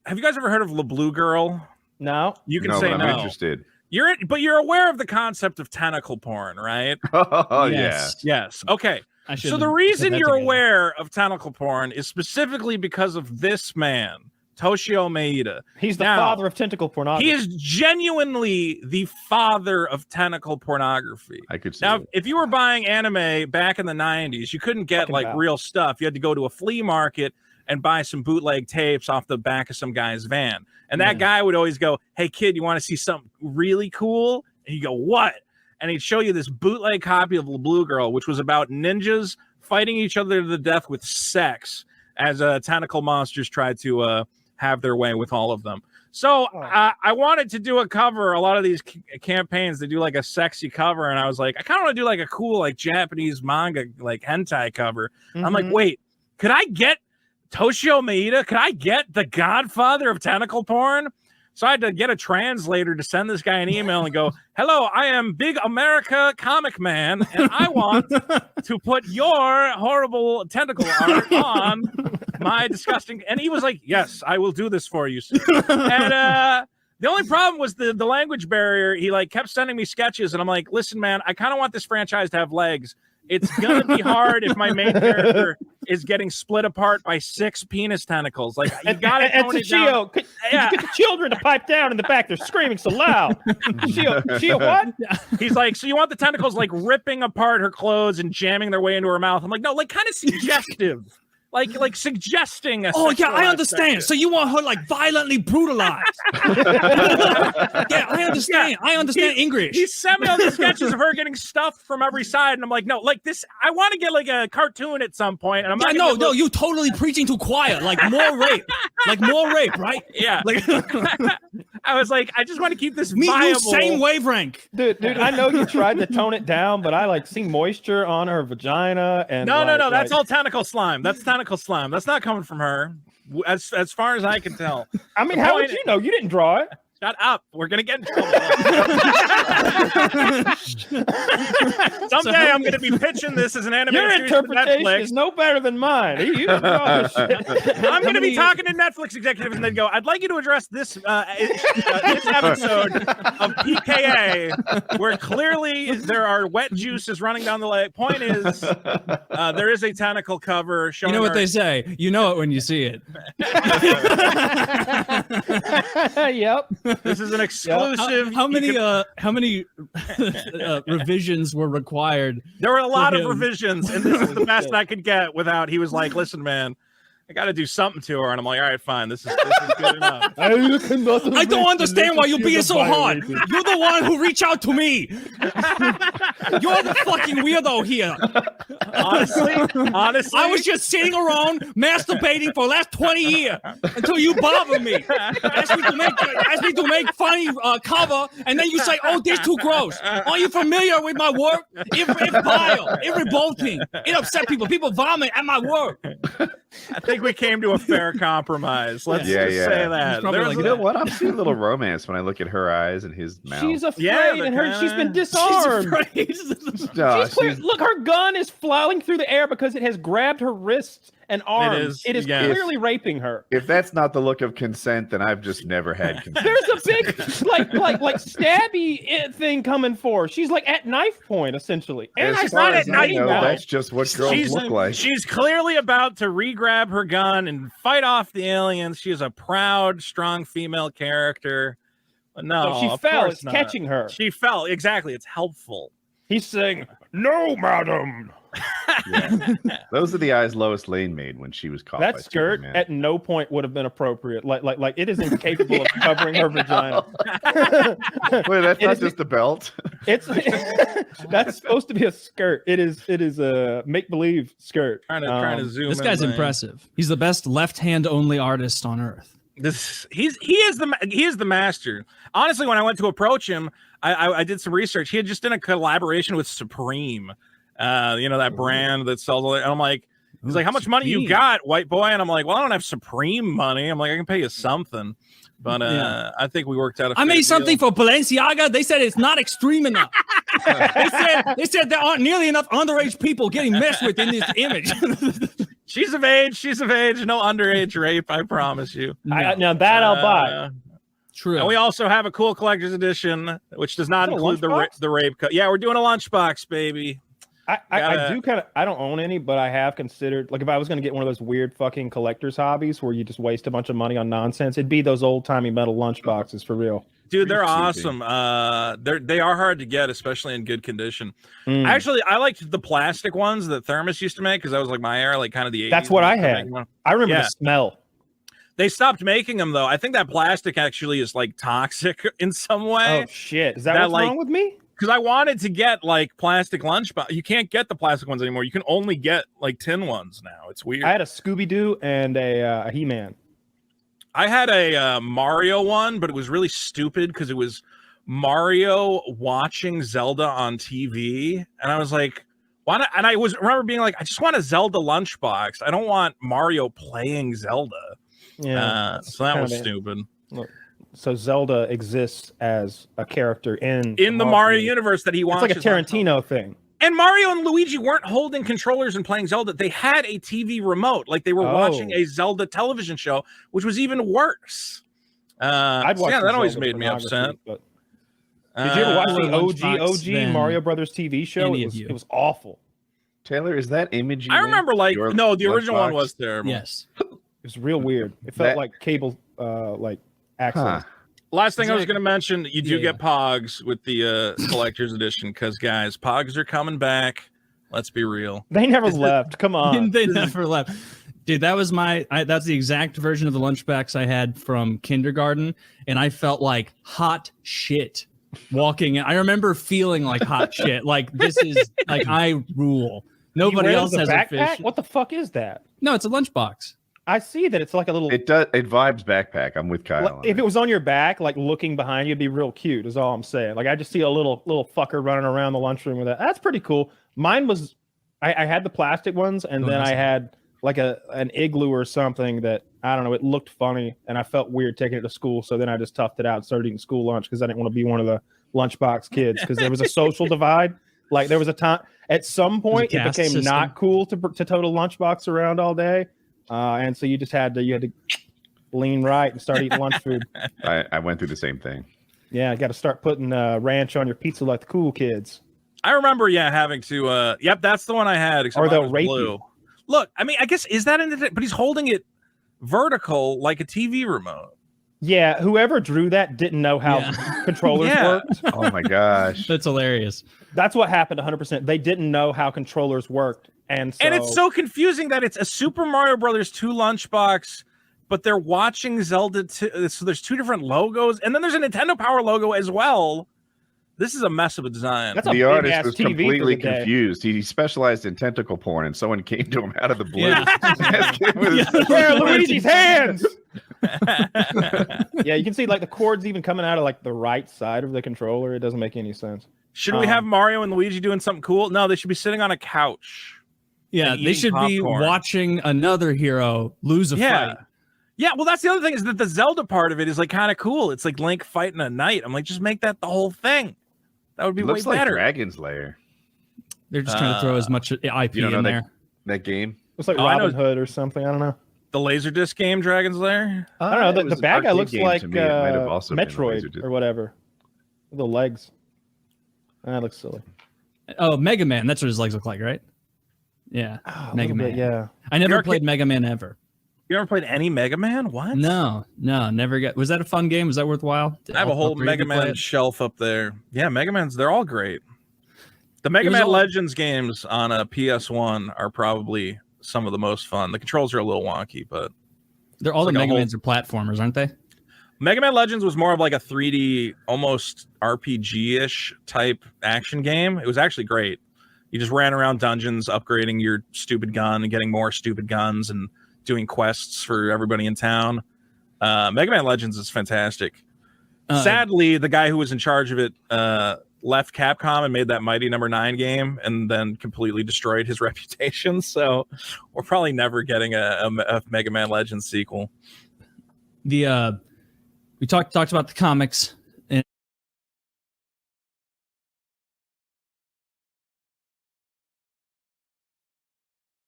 Have you guys ever heard of La Blue Girl? No. You can No, say but no. I'm interested. But you're aware of the concept of tentacle porn, right? Oh, Yes. Yes. Okay. I So should've the put reason that you're together. aware of tentacle porn is specifically because of this man, Toshio Maeda. He's the Now, father of tentacle pornography. He is genuinely the father of tentacle pornography. I could see Now, it. if you were buying anime back in the 90s, you couldn't get Fucking like bad. real stuff. You had to go to a flea market and buy some bootleg tapes off the back of some guy's van. And that guy would always go, "Hey kid, you want to see something really cool?" And you go, "What?" And he'd show you this bootleg copy of La Blue Girl, which was about ninjas fighting each other to the death with sex as tentacle monsters tried to have their way with all of them. So I wanted to do a cover. A lot of these campaigns, they do like a sexy cover. And I was like, I kind of want to do like a cool, like Japanese manga, like hentai cover. I'm like, wait, could I get Toshio Maeda? Could I get the godfather of tentacle porn? So I had to get a translator to send this guy an email and go, "Hello, I am Big America Comic Man, and I want to put your horrible tentacle art on my disgusting." And he was like, "Yes, I will do this for you, sir." And the only problem was the language barrier. He like kept sending me sketches, and I'm like, "Listen, man, I kind of want this franchise to have legs. It's gonna be hard if my main character is getting split apart by 6 penis tentacles. Like, you gotta tone it down." Could you get the children to pipe down in the back? They're screaming so loud. Shio, what? He's like, "So you want the tentacles like ripping apart her clothes and jamming their way into her mouth?" I'm like, "No, like kind of suggestive." Like suggesting a Oh yeah, sexual I understand. aspect. So you want her like violently brutalized? Yeah, I understand. I understand English. He sent me all these sketches of her getting stuffed from every side, and I'm like, "No, like this. I want to get like a cartoon at some point." And I'm Yeah, not. no, you totally preaching to choir. Like more rape, right? Yeah. Like I was like, I just want to keep this me, viable. you same wavelength. Dude, I know you tried to tone it down, but I like see moisture on her vagina and No, like, that's all tentacle slime. That's tentacle slime. That's not coming from her, as far as I can tell. I mean, how would point- you know? You didn't draw it. Shut up. We're gonna get in trouble. Someday I'm gonna be pitching this as an Your animated series to interpretation Netflix. is no better than mine. You didn't draw this shit. I'm going to be talking to Netflix executives and they'd go, "I'd like you to address this this episode of PKA, where clearly there are wet juices running down the leg. Point is, there is a tentacle cover You showing know what her- they say. You know it when you see it. Yep. This is an exclusive. How you many can- revisions were required? There were a lot of him? revisions, and this is the best I could get without. He was like, "Listen, man, I got to do something to her," and I'm like, "All right, fine. This is good enough." I don't understand why you're being so hard. You're the one who reached out to me. You're the fucking weirdo here. Honestly, I was just sitting around masturbating for the last 20 years until you bothered me. Asked me to make funny cover, and then you say, "Oh, this too gross." Are you familiar with my work? It vile. It revolting. It upset people. People vomit at my work. I think we came to a fair compromise. Let's Yeah, just yeah. say that. probably There like, was You know what? I'm seeing a little romance when I look at her eyes and his mouth. She's afraid, Yeah, and but she's been She's disarmed. afraid. No, She's clear. she's- Look, her gun is flying through the air because it has grabbed her wrists and arms. It is yes. clearly raping her. if that's not the look of consent, then I've just never had consent. There's a big like stabby thing coming for her. She's like at knife point essentially. And As she's far not as at I night, know, though. that's just what girls look like. She's clearly about to re-grab her gun and fight off the aliens. She is a proud, strong female character. But no, So she of fell. course It's not. catching her. She fell. Exactly. It's helpful. He's saying, "No, madam." Yeah. Those are the eyes Lois Lane made when she was caught. by That skirt Superman. at no point would have been appropriate. Like it is incapable of covering her vagina. Wait, that's It not is- just a belt. It's that's supposed to be a skirt. It is a make believe skirt. Trying to zoom. This in, guy's man. impressive. He's the best left-hand only artist on earth. He is the master. Honestly, when I went to approach him, I did some research. He had just done a collaboration with Supreme, that brand that sells all that. And I'm like, he's like, "How much money you Supreme. got, white boy?" And I'm like, "Well, I don't have Supreme money." I'm like, "I can pay you something." But Yeah. I think we worked out. I made something for Balenciaga. They said it's not extreme enough. they said there aren't nearly enough underage people getting messed with in this image. She's of age. She's of age. No underage rape. I promise you. Now that I'll buy. True. And we also have a cool collector's edition, which does not Is it a include the rape cut. Yeah, we're doing a lunchbox, baby. I do kind of. I don't own any, but I have considered. Like, if I was going to get one of those weird fucking collector's hobbies where you just waste a bunch of money on nonsense, it'd be those old timey metal lunchboxes for real. Dude, they're awesome. They are hard to get, especially in good condition. Actually, I liked the plastic ones that Thermos used to make because that was like my era, like kind of the 80s. That's what I had. I remember the smell. They stopped making them though. I think that plastic actually is like toxic in some way. Oh shit! Is that what's wrong with me? Because I wanted to get like plastic lunchbox. You can't get the plastic ones anymore. You can only get like tin ones now. It's weird. I had a Scooby-Doo and a He-Man. I had a Mario one, but it was really stupid because it was Mario watching Zelda on TV, and I was like, "Why not?" And I remember being like, "I just want a Zelda lunchbox. I don't want Mario playing Zelda." Yeah, so that was stupid. Look, so Zelda exists as a character in the Mario universe that he wants. It's like a Tarantino thing. And Mario and Luigi weren't holding controllers and playing Zelda. They had a TV remote, like they were watching a Zelda television show, which was even worse. I'd watch that always made me upset. But did you ever watch the OG Mario Brothers TV show? It was awful. Taylor, is that image? I remember, the original one was terrible. Yes, it was real weird. It felt like cable, access. Last thing I was going to mention, you do get Pogs with the collector's edition because, guys, Pogs are coming back. Let's be real. They never left. Come on. They never left. Dude, that was that's the exact version of the lunchbox I had from kindergarten, and I felt like hot shit walking in. I remember feeling like hot shit. Like, this is, like, I rule. Nobody else has a fish. What the fuck is that? No, it's a lunchbox. I see that it's like a little. It vibes backpack. I'm with Kyle. If it was on your back, like looking behind you, it'd be real cute. Is all I'm saying. Like, I just see a little fucker running around the lunchroom with that. That's pretty cool. Mine was, I had the plastic ones, and then I had like an igloo or something that I don't know. It looked funny, and I felt weird taking it to school. So then I just toughed it out and started eating school lunch because I didn't want to be one of the lunchbox kids because there was a social divide. Like, there was a time at some point it became not cool to total lunchbox around all day. And so you had to lean right and start eating lunch food. I went through the same thing. Yeah, got to start putting ranch on your pizza like the cool kids. I remember, having to. Yep, that's the one I had. Or they'll rape blue. you. Look, I mean, I guess is that in it? But he's holding it vertical like a TV remote. Yeah, whoever drew that didn't know how controllers worked. Oh my gosh, that's hilarious. That's what happened 100%. They didn't know how controllers worked. And it's so confusing that it's a Super Mario Brothers 2 lunchbox, but they're watching Zelda 2. So there's two different logos, and then there's a Nintendo Power logo as well. This is a mess of a design. The artist was completely confused. He specialized in tentacle porn, and someone came to him out of the blue. Yeah, Luigi's hands. Yeah, you can see like the cords even coming out of like the right side of the controller. It doesn't make any sense. Should we have Mario and Luigi doing something cool? No, they should be sitting on a couch. Yeah, they should be watching another hero lose a fight. Yeah, well, that's the other thing is that the Zelda part of it is like kind of cool. It's like Link fighting a knight. I'm like, just make that the whole thing. That would be way better. Like Dragon's Lair. They're just trying to throw as much IP in there. That game? Looks like Robin Hood or something. I don't know. The Laserdisc game, Dragon's Lair? I don't know. The bad guy looks like Metroid or whatever. The legs. That looks silly. Oh, Mega Man. That's what his legs look like, right? Yeah. Mega Man. Yeah. I never played Mega Man ever. You never played any Mega Man? What? No, never got. Was that a fun game? Was that worthwhile? I have a whole Mega Man shelf up there. Yeah, Mega Man's, they're all great. The Mega Man Legends games on a PS1 are probably some of the most fun. The controls are a little wonky, but they're all the Mega Mans are platformers, aren't they? Mega Man Legends was more of like a 3D, almost RPG-ish type action game. It was actually great. You just ran around dungeons, upgrading your stupid gun and getting more stupid guns and doing quests for everybody in town. Mega Man Legends is fantastic. Sadly, the guy who was in charge of it left Capcom and made that Mighty No. 9 game and then completely destroyed his reputation. So we're probably never getting a Mega Man Legends sequel. We talked about the comics.